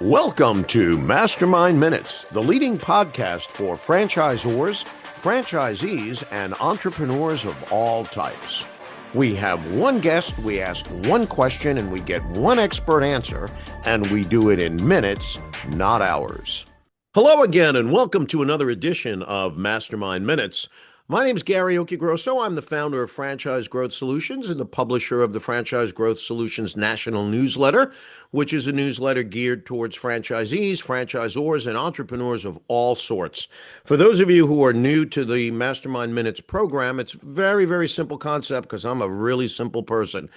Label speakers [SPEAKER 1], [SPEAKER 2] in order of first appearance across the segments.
[SPEAKER 1] Welcome to MasterMind Minutes, the leading podcast for franchisors, franchisees, and entrepreneurs of all types. We have one guest, we ask one question, and we get one expert answer, and we do it in minutes, not hours. Hello again, and welcome to another edition of MasterMind Minutes. My name is Gary Occhiogrosso. I'm the founder of Franchise Growth Solutions and the publisher of the Franchise Growth Solutions National Newsletter, which is a newsletter geared towards franchisees, franchisors, and entrepreneurs of all sorts. For those of you who are new to the Mastermind Minutes program, it's a very, very simple concept because I'm a really simple person.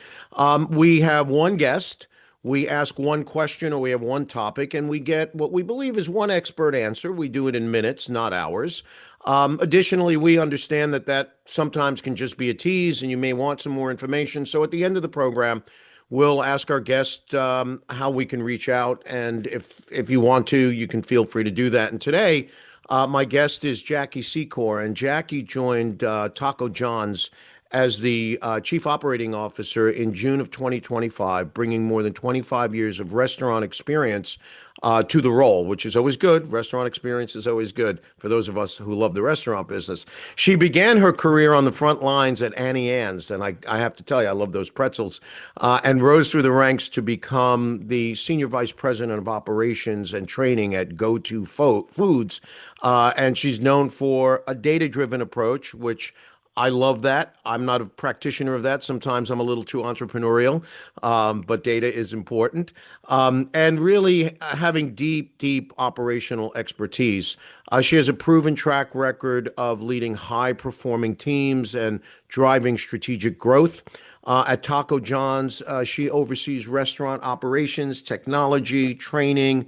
[SPEAKER 1] We have one guest. We ask one question or we have one topic, and we get what we believe is one expert answer. We do it in minutes, not hours. Additionally, we understand that sometimes can just be a tease and you may want some more information. So at the end of the program, we'll ask our guest how we can reach out. And if you want to, you can feel free to do that. And today, my guest is Jackie Secor, and Jackie joined Taco John's as the Chief Operating Officer in June of 2025, bringing more than 25 years of restaurant experience to the role, which is always good. Restaurant experience is always good for those of us who love the restaurant business. She began her career on the front lines at Auntie Anne's, and I have to tell you, I love those pretzels, and rose through the ranks to become the Senior Vice President of Operations and Training at GoTo Foods. And she's known for a data-driven approach, which I love that. I'm not a practitioner of that. Sometimes I'm a little too entrepreneurial, but data is important. And really having deep operational expertise. She has a proven track record of leading high-performing teams and driving strategic growth. At Taco John's, she oversees restaurant operations, technology, training.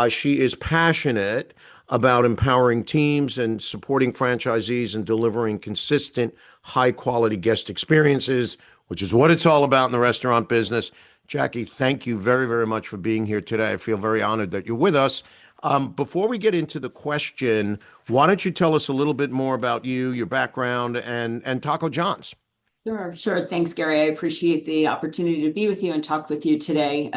[SPEAKER 1] She is passionate about empowering teams and supporting franchisees and delivering consistent, high-quality guest experiences, which is what it's all about in the restaurant business. Jackie, thank you very, very much for being here today. I feel very honored that you're with us. Before we get into the question, why don't you tell us a little bit more about you, your background, and Taco John's?
[SPEAKER 2] Sure. Thanks, Gary. I appreciate the opportunity to be with you and talk with you today.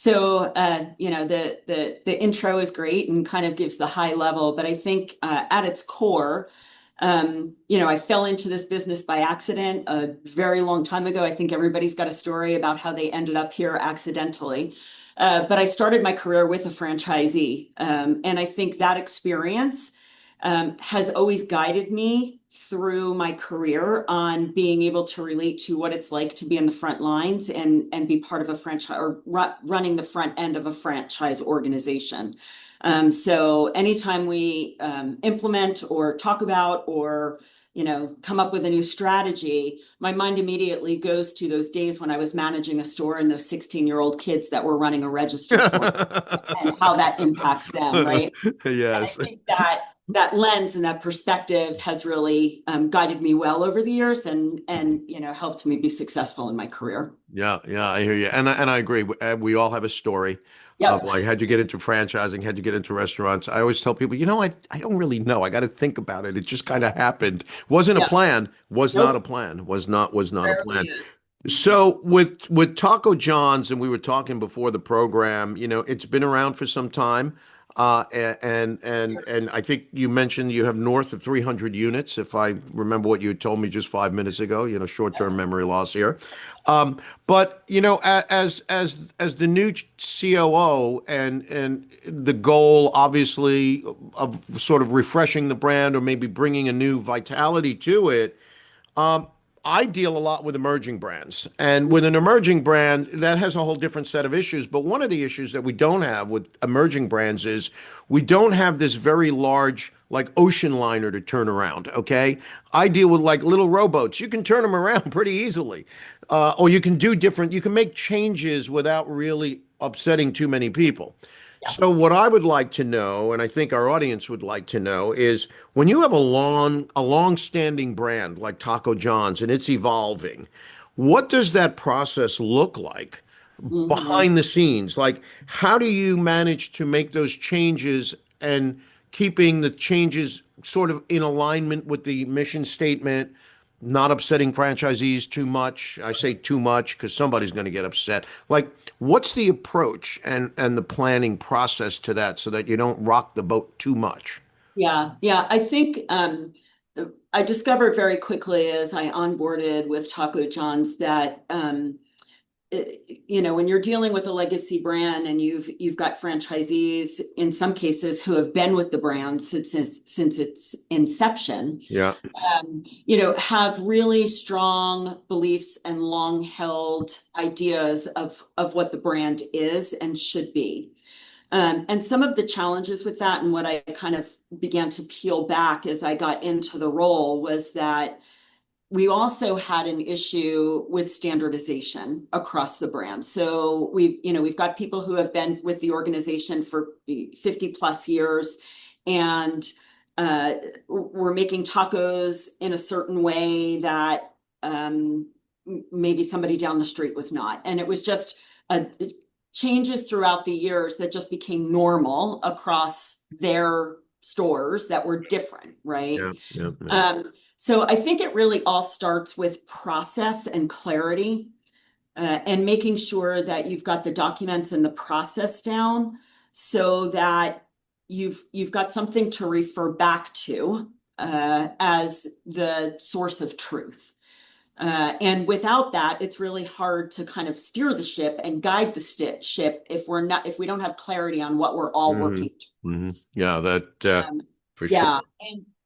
[SPEAKER 2] The intro is great and kind of gives the high level, but I think at its core, I fell into this business by accident a very long time ago. I think everybody's got a story about how they ended up here accidentally. But I started my career with a franchisee. And I think that experience has always guided me through my career on being able to relate to what it's like to be in the front lines and be part of a franchise or running the front end of a franchise organization. So anytime we implement or talk about or come up with a new strategy, my mind immediately goes to those days when I was managing a store and those 16-year-old kids that were running a register for and how that impacts them, right?
[SPEAKER 1] Yes.
[SPEAKER 2] And I think that lens and that perspective has really guided me well over the years and helped me be successful in my career.
[SPEAKER 1] Yeah, I hear you. And I agree. We all have a story of like, how'd you get into franchising? How'd you get into restaurants? I always tell people, I don't really know. I got to think about it. It just kind of happened. Wasn't a plan. Was not a plan. Was not a plan. So with Taco John's, and we were talking before the program, it's been around for some time. And I think you mentioned you have north of 300 units, if I remember what you had told me just 5 minutes ago, short-term memory loss here. But as the new COO and the goal, obviously, of sort of refreshing the brand or maybe bringing a new vitality to it, I deal a lot with emerging brands, and with an emerging brand, that has a whole different set of issues. But one of the issues that we don't have with emerging brands is we don't have this very large, like, ocean liner to turn around, okay? I deal with like little rowboats. You can turn them around pretty easily, or you can make changes without really upsetting too many people. So what I would like to know, and I think our audience would like to know, is when you have a long-standing brand like Taco John's and it's evolving, what does that process look like behind the scenes? Like, how do you manage to make those changes and keeping the changes sort of in alignment with the mission statement, not upsetting franchisees too much? I say too much because somebody's going to get upset. Like, what's the approach and the planning process to that so that you don't rock the boat too much?
[SPEAKER 2] Yeah, yeah. I think I discovered very quickly as I onboarded with Taco John's that when you're dealing with a legacy brand and you've got franchisees in some cases who have been with the brand since its inception,
[SPEAKER 1] Yeah.
[SPEAKER 2] have really strong beliefs and long held ideas of what the brand is and should be. And some of the challenges with that and what I kind of began to peel back as I got into the role was that we also had an issue with standardization across the brand. So we've got people who have been with the organization for 50 plus years, and we're making tacos in a certain way that maybe somebody down the street was not. And it was just changes throughout the years that just became normal across their stores that were different, right?
[SPEAKER 1] Yeah. Yeah. Yeah.
[SPEAKER 2] So I think it really all starts with process and clarity, and making sure that you've got the documents and the process down so that you've got something to refer back to as the source of truth. And without that, it's really hard to kind of steer the ship and guide the ship if we don't have clarity on what we're all
[SPEAKER 1] Hmm.
[SPEAKER 2] working
[SPEAKER 1] Hmm.
[SPEAKER 2] towards.
[SPEAKER 1] Yeah, that
[SPEAKER 2] Um,
[SPEAKER 1] for sure.
[SPEAKER 2] yeah,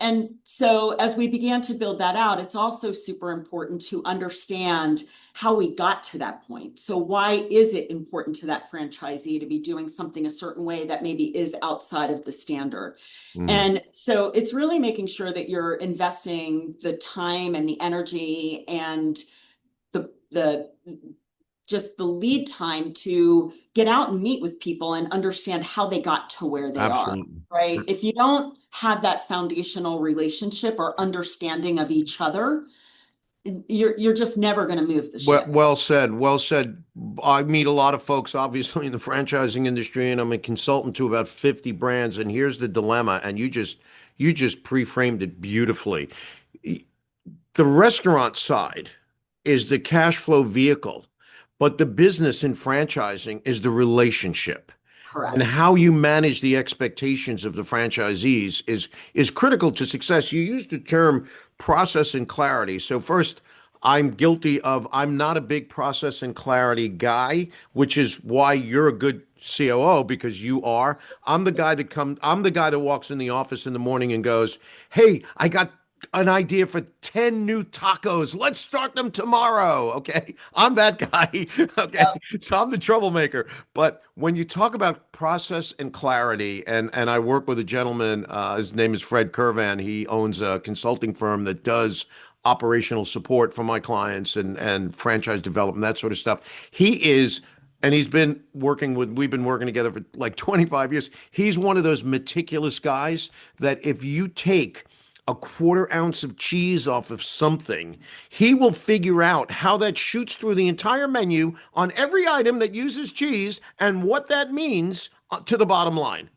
[SPEAKER 2] and so as we began to build that out, it's also super important to understand how we got to that point. So why is it important to that franchisee to be doing something a certain way that maybe is outside of the standard?
[SPEAKER 1] Hmm.
[SPEAKER 2] And so it's really making sure that you're investing the time and the energy and the just the lead time to get out and meet with people and understand how they got to where they are,
[SPEAKER 1] Absolutely.
[SPEAKER 2] right? If you don't have that foundational relationship or understanding of each other, you're just never going to move the
[SPEAKER 1] Well,
[SPEAKER 2] ship.
[SPEAKER 1] well said. Well said. I meet a lot of folks, obviously, in the franchising industry, and I'm a consultant to about 50 brands. And here's the dilemma, and you just pre-framed it beautifully. The restaurant side is the cash flow vehicle, but the business in franchising is the relationship. And
[SPEAKER 2] Correct.
[SPEAKER 1] how you manage the expectations of the franchisees is critical to success. You used the term process and clarity. So first, I'm guilty of I'm not a big process and clarity guy, which is why you're a good COO because you are. I'm the guy that walks in the office in the morning and goes, "Hey, I got an idea for 10 new tacos. Let's start them tomorrow." Okay. I'm that guy. Okay.
[SPEAKER 2] Yep.
[SPEAKER 1] So I'm the troublemaker. But when you talk about process and clarity, and I work with a gentleman, his name is Fred Curvan. He owns a consulting firm that does operational support for my clients and franchise development, that sort of stuff. He is and we've been working together for like 25 years. He's one of those meticulous guys that if you take a quarter ounce of cheese off of something, he will figure out how that shoots through the entire menu on every item that uses cheese and what that means to the bottom line.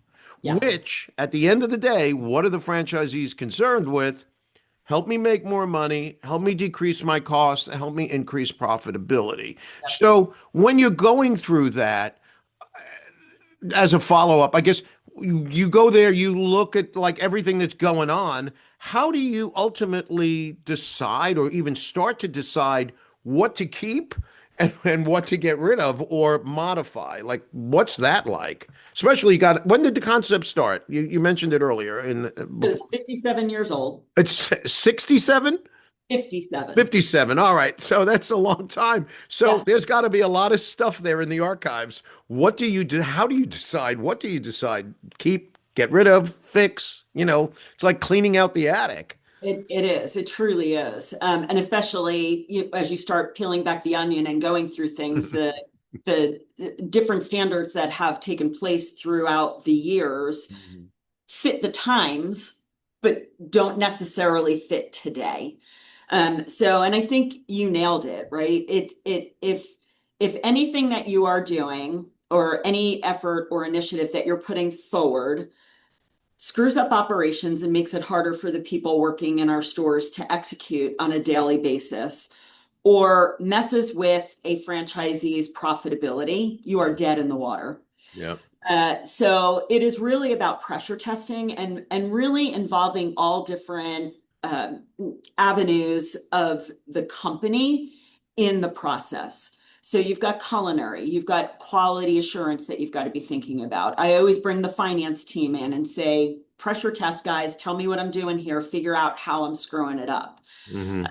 [SPEAKER 2] Yeah.
[SPEAKER 1] Which, at the end of the day, what are the franchisees concerned with? Help me make more money, help me decrease my costs, help me increase profitability.
[SPEAKER 2] Yep.
[SPEAKER 1] So when you're going through that, as a follow up, I guess you go there, you look at like everything that's going on. How do you ultimately decide or even start to decide what to keep and what to get rid of or modify? Like, what's that like? Especially, when did the concept start? You mentioned it earlier
[SPEAKER 2] So
[SPEAKER 1] before.
[SPEAKER 2] it's 57 years old.
[SPEAKER 1] It's 67?
[SPEAKER 2] 57.
[SPEAKER 1] 57. All right. So that's a long time. So
[SPEAKER 2] Yeah.
[SPEAKER 1] there's got to be a lot of stuff there in the archives. What do you do? How do you decide? What do you decide? Keep, get rid of, fix? It's like cleaning out the attic.
[SPEAKER 2] It is. It truly is. And especially as you start peeling back the onion and going through things, the different standards that have taken place throughout the years
[SPEAKER 1] Mhm.
[SPEAKER 2] fit the times, but don't necessarily fit today. And I think you nailed it, right? If anything that you are doing or any effort or initiative that you're putting forward screws up operations and makes it harder for the people working in our stores to execute on a daily basis, or messes with a franchisee's profitability, you are dead in the water.
[SPEAKER 1] Yeah.
[SPEAKER 2] So it is really about pressure testing and really involving all different um, avenues of the company in the process. So you've got culinary, you've got quality assurance that you've got to be thinking about. I always bring the finance team in and say, pressure test, guys, tell me what I'm doing here, figure out how I'm screwing it up.
[SPEAKER 1] Mm-hmm.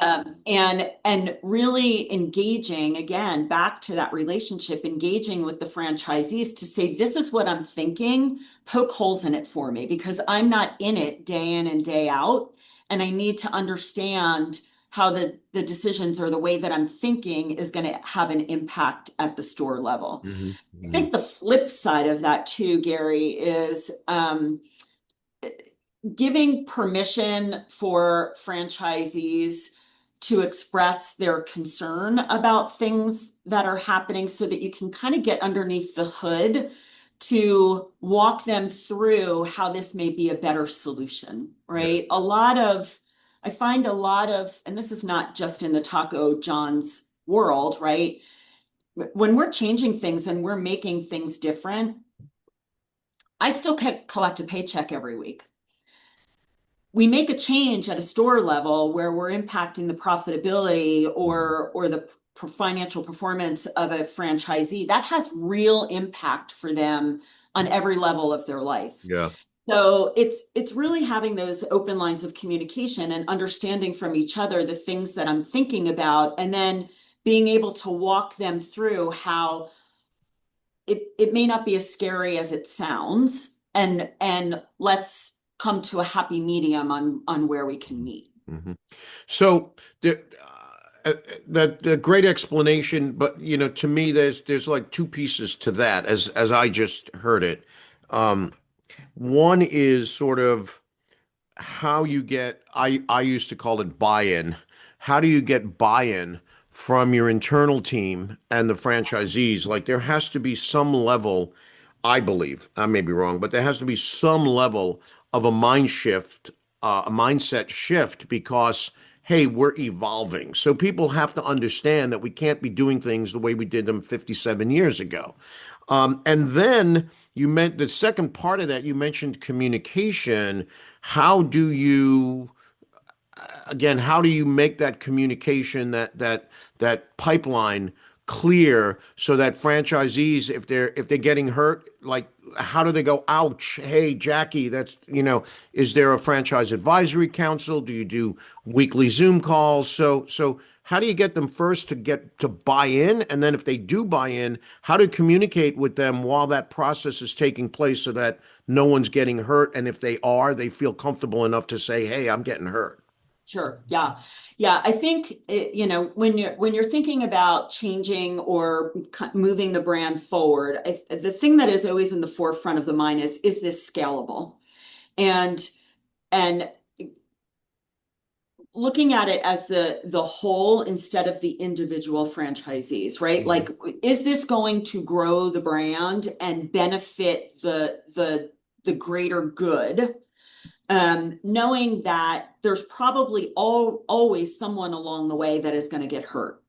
[SPEAKER 2] And really engaging, again, back to that relationship, engaging with the franchisees to say, this is what I'm thinking, poke holes in it for me, because I'm not in it day in and day out. And I need to understand how the decisions or the way that I'm thinking is going to have an impact at the store level.
[SPEAKER 1] Mm-hmm.
[SPEAKER 2] I
[SPEAKER 1] Mm-hmm.
[SPEAKER 2] think the flip side of that too, Gary, is giving permission for franchisees to express their concern about things that are happening so that you can kind of get underneath the hood to walk them through how this may be a better solution,
[SPEAKER 1] Yeah.
[SPEAKER 2] right? I find a lot of, and this is not just in the Taco John's world, right? When we're changing things and we're making things different, I still collect a paycheck every week. We make a change at a store level where we're impacting the profitability or the financial performance of a franchisee, that has real impact for them on every level of their life.
[SPEAKER 1] Yeah.
[SPEAKER 2] So it's really having those open lines of communication and understanding from each other the things that I'm thinking about, and then being able to walk them through how it may not be as scary as it sounds, and let's come to a happy medium on where we can meet.
[SPEAKER 1] Mm-hmm. So that the great explanation, but to me, there's like two pieces to that, as I just heard it. Um, One is sort of how you get, I used to call it buy-in. How do you get buy-in from your internal team and the franchisees? Like there has to be some level, I believe, I may be wrong, but there has to be some level of a mind shift, a mindset shift, because hey, we're evolving. So people have to understand that we can't be doing things the way we did them 57 years ago. And then you meant the second part of that, you mentioned communication. How do you, again, how do you make that communication, that pipeline clear so that franchisees, if they're getting hurt, like how do they go, ouch, hey, Jackie, is there a franchise advisory council? Do you do weekly Zoom calls? So how do you get them first to get to buy in? And then if they do buy in, how to communicate with them while that process is taking place so that no one's getting hurt. And if they are, they feel comfortable enough to say, hey, I'm getting hurt.
[SPEAKER 2] Sure. Yeah. Yeah. I think when you're thinking about changing or moving the brand forward, the thing that is always in the forefront of the mind is this scalable? And and looking at it as the whole instead of the individual franchisees, right?
[SPEAKER 1] Mhm.
[SPEAKER 2] Like, is this going to grow the brand and benefit the greater good? Knowing that there's probably always someone along the way that is going to get hurt.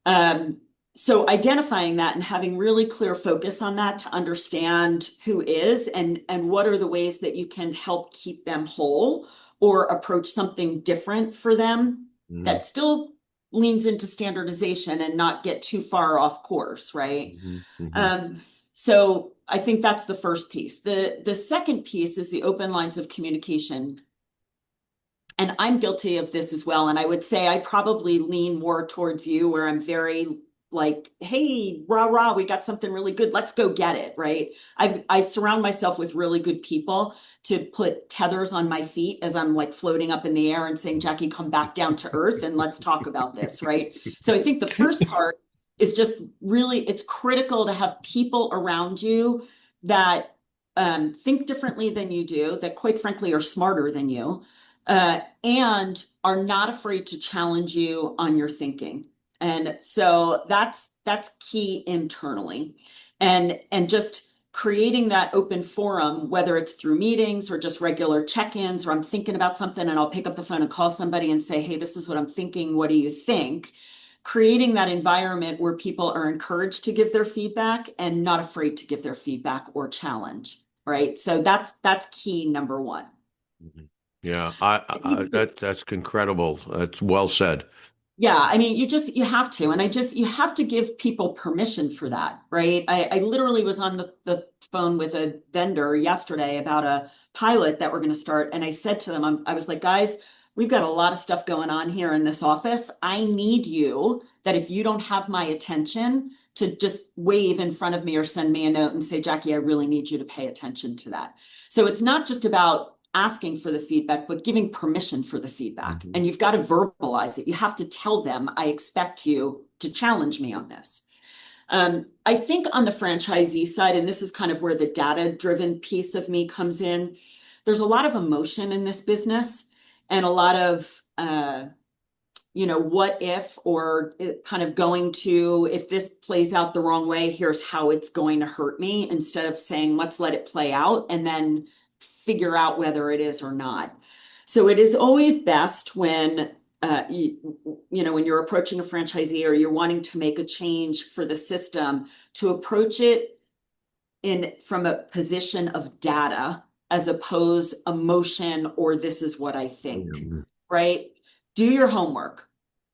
[SPEAKER 2] Um, so identifying that and having really clear focus on that to understand who is and what are the ways that you can help keep them whole or approach something different for them
[SPEAKER 1] Mhm.
[SPEAKER 2] that still leans into standardization and not get too far off course, right?
[SPEAKER 1] Mhm. Mhm.
[SPEAKER 2] Um, so I think that's the first piece. The second piece is the open lines of communication. And I'm guilty of this as well. And I would say I probably lean more towards you, where I'm very like, hey, rah, rah, we got something really good. Let's go get it. Right. I surround myself with really good people to put tethers on my feet as I'm like floating up in the air and saying, Jackie, come back down to earth and let's talk about this. Right. So I think the first part is just really, it's critical to have people around you that think differently than you do, that quite frankly are smarter than you, and are not afraid to challenge you on your thinking. And so that's key internally. And just creating that open forum, whether it's through meetings or just regular check-ins, or I'm thinking about something and I'll pick up the phone and call somebody and say, hey, this is what I'm thinking. What do you think? Creating that environment where people are encouraged to give their feedback and not afraid to give their feedback or challenge, right? So that's key number one.
[SPEAKER 1] Mhm. Yeah,
[SPEAKER 2] I think
[SPEAKER 1] that's incredible. That's well said.
[SPEAKER 2] yeah, I mean, you have to, and you have to give people permission for that, right? I literally was on the phone with a vendor yesterday about a pilot that we're going to start, and I said to them, I was like, guys, we've got a lot of stuff going on here in this office. I need you that if you don't have my attention, to just wave in front of me or send me a note and say, Jackie, I really need you to pay attention to that. So it's not just about asking for the feedback, but giving permission for the feedback.
[SPEAKER 1] Mhm.
[SPEAKER 2] And you've got to verbalize it. You have to tell them, I expect you to challenge me on this. I think on the franchisee side, and this is kind of where the data-driven piece of me comes in, there's a lot of emotion in this business and a lot of, what if, or kind of going to, if this plays out the wrong way, here's how it's going to hurt me, instead of saying, let's let it play out and then figure out whether it is or not. So it is always best when, when you're approaching a franchisee or you're wanting to make a change for the system, to approach it in from a position of data as opposed emotion or this is what I think,
[SPEAKER 1] Mhm.
[SPEAKER 2] right? Do your homework,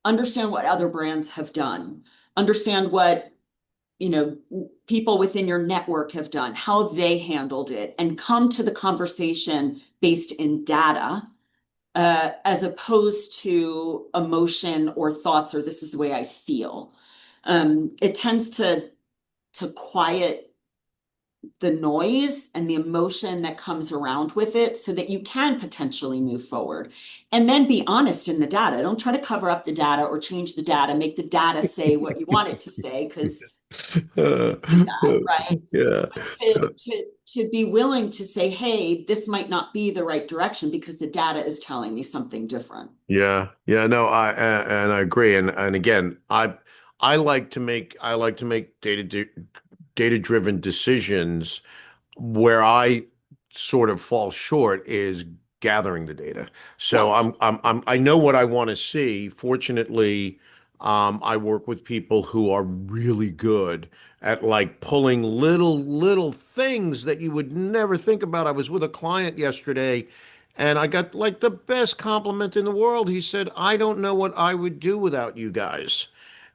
[SPEAKER 2] understand what other brands have done, understand what people within your network have done, how they handled it, and come to the conversation based in data, as opposed to emotion or thoughts or this is the way I feel. It tends to quiet the noise and the emotion that comes around with it so that you can potentially move forward. And then be honest in the data. Don't try to cover up the data or change the data, make the data say what you want it to say, because
[SPEAKER 1] Uh,
[SPEAKER 2] that, right?
[SPEAKER 1] yeah.
[SPEAKER 2] But to be willing to say, hey, this might not be the right direction because the data is telling me something different.
[SPEAKER 1] Yeah, yeah, no, and I agree, and again, I like to make data driven decisions. Where I sort of fall short is gathering the data. So
[SPEAKER 2] Yeah,
[SPEAKER 1] I know what I want to see. Fortunately, I work with people who are really good at like pulling little things that you would never think about. I was with a client yesterday and I got like the best compliment in the world. He said, I don't know what I would do without you guys.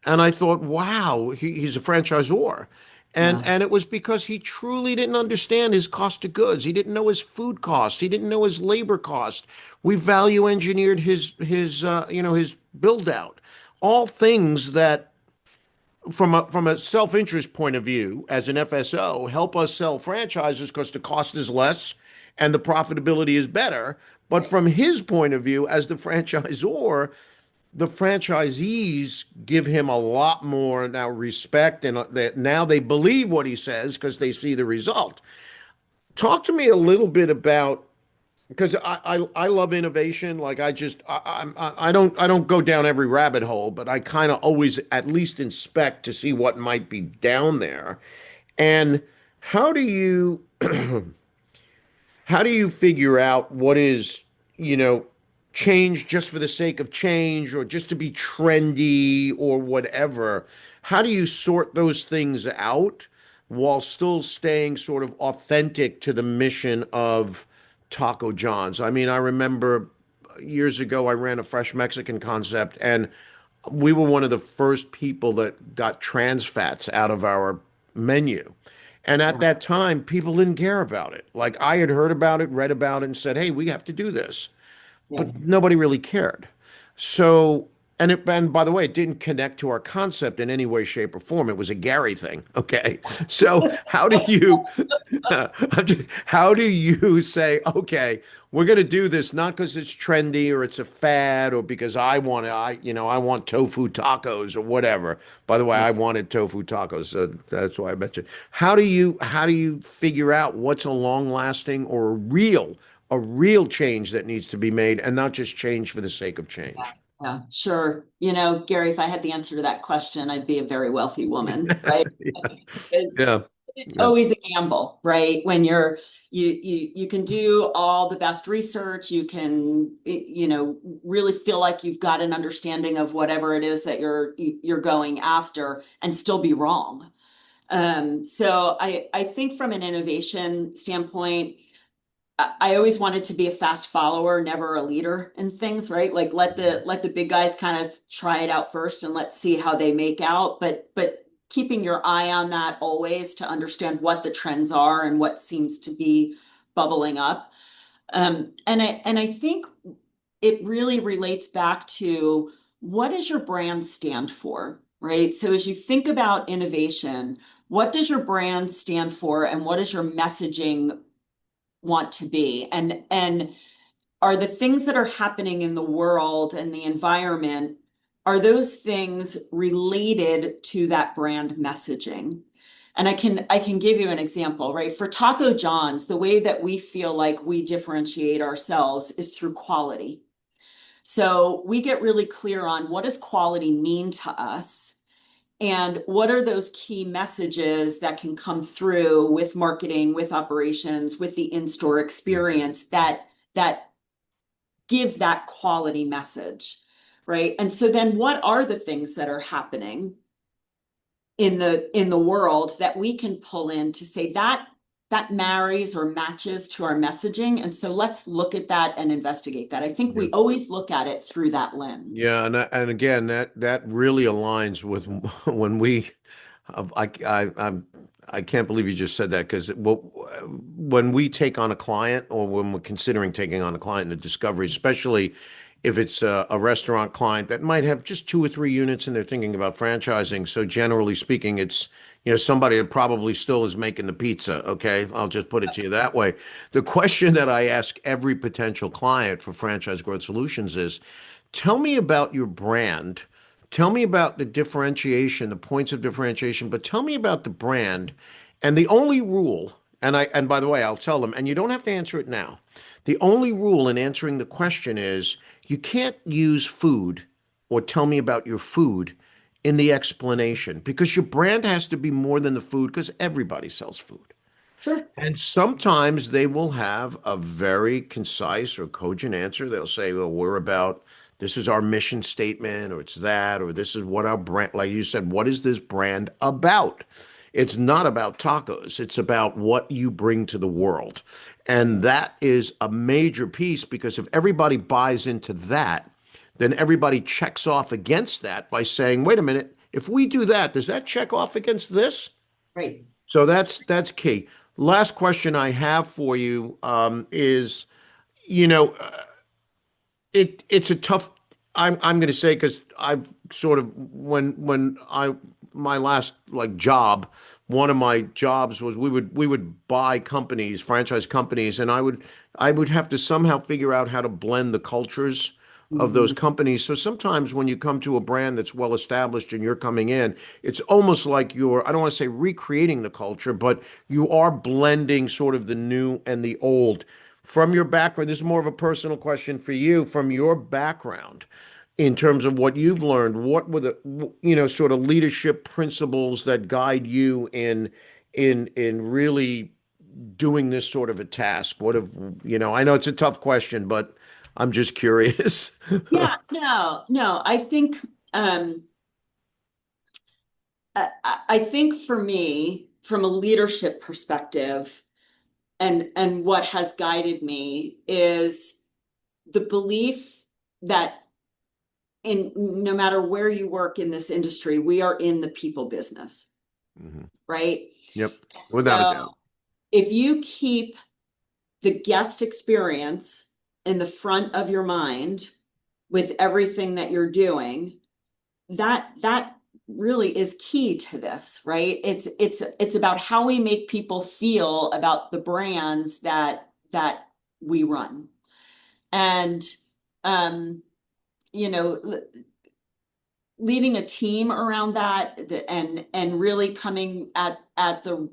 [SPEAKER 1] And I thought, wow, he's a franchisor.
[SPEAKER 2] yeah,
[SPEAKER 1] And it was because he truly didn't understand his cost of goods. He didn't know his food costs. He didn't know his labor cost. We value engineered his build out. All things that from a self-interest point of view as an FSO help us sell franchises because the cost is less and the profitability is better. But
[SPEAKER 2] right.
[SPEAKER 1] from his point of view as the franchisor, the franchisees give him a lot more now respect and that now they believe what he says because they see the result. Talk to me a little bit about because I love innovation. Like I don't go down every rabbit hole, but I kind of always at least inspect to see what might be down there. And how do you how do you figure out what is, you know, change just for the sake of change or just to be trendy or whatever? How do you sort those things out while still staying sort of authentic to the mission of Taco John's? I mean, I remember years ago I ran a fresh Mexican concept and we were one of the first people that got trans fats out of our menu. And at
[SPEAKER 2] Yeah,
[SPEAKER 1] that time, people didn't care about it. Like I had heard about it, read about it, and said, hey, we have to do this.
[SPEAKER 2] yeah,
[SPEAKER 1] But nobody really cared. So, and by the way, it didn't connect to our concept in any way, shape, or form. It was a Gary thing. Okay. So how do you say, okay, we're going to do this not because it's trendy or it's a fad or because I want tofu tacos or whatever. By the way,
[SPEAKER 2] yeah.
[SPEAKER 1] I wanted tofu tacos, so that's why I mentioned. How do you figure out what's a long lasting or a real change that needs to be made and not just change for the sake of
[SPEAKER 2] Yeah,
[SPEAKER 1] change?
[SPEAKER 2] yeah, sure. Gary, if I had the answer to that question, I'd be a very wealthy woman, right?
[SPEAKER 1] Yeah.
[SPEAKER 2] Because
[SPEAKER 1] Yeah.
[SPEAKER 2] It's
[SPEAKER 1] Yeah.
[SPEAKER 2] always a gamble, right? When you can do all the best research, you can, really feel like you've got an understanding of whatever it is that you're going after and still be wrong. So I think from an innovation standpoint, I always wanted to be a fast follower, never a leader in things, right? Like let the big guys kind of try it out first and let's see how they make out. But keeping your eye on that always to understand what the trends are and what seems to be bubbling up. And I think it really relates back to what does your brand stand for, right? So as you think about innovation, what does your brand stand for and what does your messaging want to be? And are the things that are happening in the world and the environment, are those things related to that brand messaging? And I can give you an example, right? For Taco John's, the way that we feel like we differentiate ourselves is through quality. So we get really clear on what does quality mean to us and what are those key messages that can come through with marketing, with operations, with the in-store experience that give that quality message, right? And so then what are the things that are happening in the world that we can pull in to say that marries or matches to our messaging? And so let's look at that and investigate that. I think
[SPEAKER 1] Yeah.
[SPEAKER 2] we always look at it through that lens.
[SPEAKER 1] Yeah, and again, that really aligns with when we, I'm I can't believe you just said that because when we take on a client or when we're considering taking on a client in a discovery, especially if it's a restaurant client that might have just 2 or 3 units and they're thinking about franchising. So generally speaking, it's somebody that probably still is making the pizza. Okay, I'll just put it to you that way. The question that I ask every potential client for Franchise Growth Solutions is, tell me about your brand. Tell me about the differentiation, the points of differentiation, but tell me about the brand. And the only rule, and by the way, I'll tell them, and you don't have to answer it now. The only rule in answering the question is you can't use food or tell me about your food in the explanation because your brand has to be more than the food because everybody sells food.
[SPEAKER 2] Sure.
[SPEAKER 1] And sometimes they will have a very concise or cogent answer. They'll say, well, we're about, this is our mission statement, or it's that, or this is what our brand, like you said, what is this brand about? It's not about tacos. It's about what you bring to the world. And that is a major piece because if everybody buys into that, then everybody checks off against that by saying, wait a minute, if we do that, does that check off against this?
[SPEAKER 2] Right.
[SPEAKER 1] So that's key. Last question I have for you is, you know, it's a tough. I'm going to say because I've sort of when I my last like job, one of my jobs was we would buy companies, franchise companies, and I would have to somehow figure out how to blend the cultures of those
[SPEAKER 2] Mhm.
[SPEAKER 1] companies. So sometimes when you come to a brand that's well established and you're coming in, it's almost like you're, I don't want to say recreating the culture, but you are blending sort of the new and the old. From your background, this is more of a personal question for you. From your background, in terms of what you've learned, what were the, sort of leadership principles that guide you in really doing this sort of a task? What have, I know it's a tough question, but I'm just curious.
[SPEAKER 2] Yeah, no, no. Um I think for me, from a leadership perspective, and what has guided me is the belief that in no matter where you work in this industry, we are in the people business,
[SPEAKER 1] Mhm.
[SPEAKER 2] right?
[SPEAKER 1] Yep, without a
[SPEAKER 2] So
[SPEAKER 1] doubt.
[SPEAKER 2] if you keep the guest experience in the front of your mind with everything that you're doing, that really is key to this, right? It's about how we make people feel about the brands that we run. And um, you know, leading a team around that and really coming at the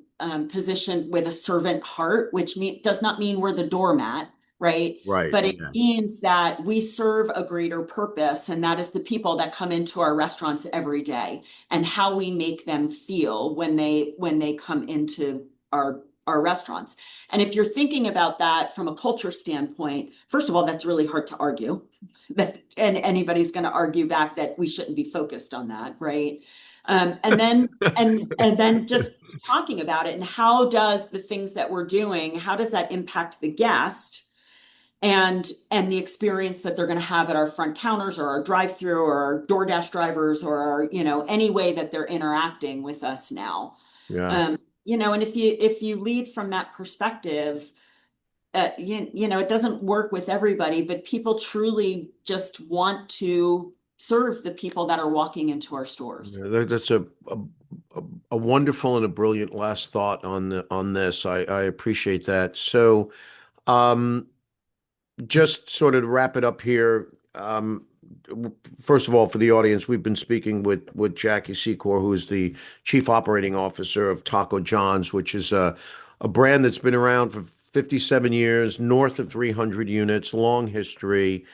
[SPEAKER 2] position with a servant heart, which does not mean we're the doormat, right?
[SPEAKER 1] Right.
[SPEAKER 2] But it
[SPEAKER 1] Yeah.
[SPEAKER 2] means that we serve a greater purpose, and that is the people that come into our restaurants every day and how we make them feel when they come into our restaurants. And if you're thinking about that from a culture standpoint, first of all, that's really hard to argue that, and anybody's going to argue back that we shouldn't be focused on that, right? And then and then just talking about it and how does the things that we're doing, how does that impact the guest and the experience that they're going to have at our front counters or our drive-through or our DoorDash drivers or our, any way that they're interacting with us now.
[SPEAKER 1] Yeah.
[SPEAKER 2] And if you lead from that perspective, it doesn't work with everybody, but people truly just want to serve the people that are walking into our stores.
[SPEAKER 1] Yeah, that's a wonderful and a brilliant last thought on this. I appreciate that. So, um, just sort of to wrap it up here. First of all, for the audience, we've been speaking with Jackie Secor, who is the Chief Operating Officer of Taco John's, which is a brand that's been around for 57 years, north of 300 units, long history.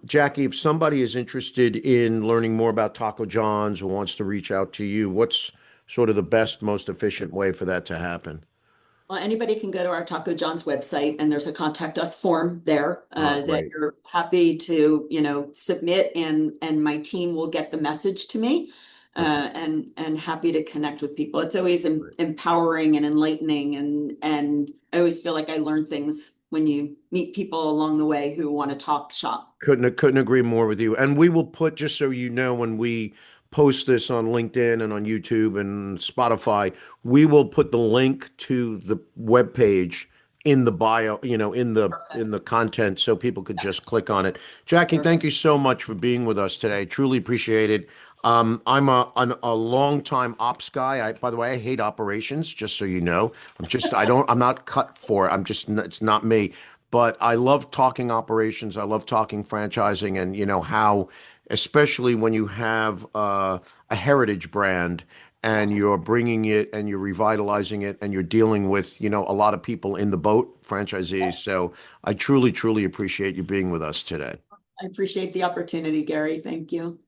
[SPEAKER 1] Jackie, if somebody is interested in learning more about Taco John's or wants to reach out to you, what's sort of the best, most efficient way for that to happen?
[SPEAKER 2] Well, anybody can go to our Taco John's website and there's a contact us form there that
[SPEAKER 1] Great.
[SPEAKER 2] you're happy to, submit and my team will get the message to me
[SPEAKER 1] Okay.
[SPEAKER 2] and happy to connect with people. It's always
[SPEAKER 1] Great.
[SPEAKER 2] empowering and enlightening and I always feel like I learn things when you meet people along the way who want to talk shop.
[SPEAKER 1] Couldn't agree more with you. And we will put, just so you know, when we post this on LinkedIn and on YouTube and Spotify, we will put the link to the webpage in the bio, in the
[SPEAKER 2] Perfect.
[SPEAKER 1] content so people could just click on it. Jackie,
[SPEAKER 2] Perfect.
[SPEAKER 1] thank you so much for being with us today. Truly appreciate it. I'm a long time ops guy. By the way, I hate operations, just so you know. I'm not cut for it. It's not me. But I love talking operations. I love talking franchising and, how, especially when you have a heritage brand and you're bringing it and you're revitalizing it and you're dealing with, a lot of people in the boat, franchisees. So I truly, truly appreciate you being with us today.
[SPEAKER 2] I appreciate the opportunity, Gary. Thank you.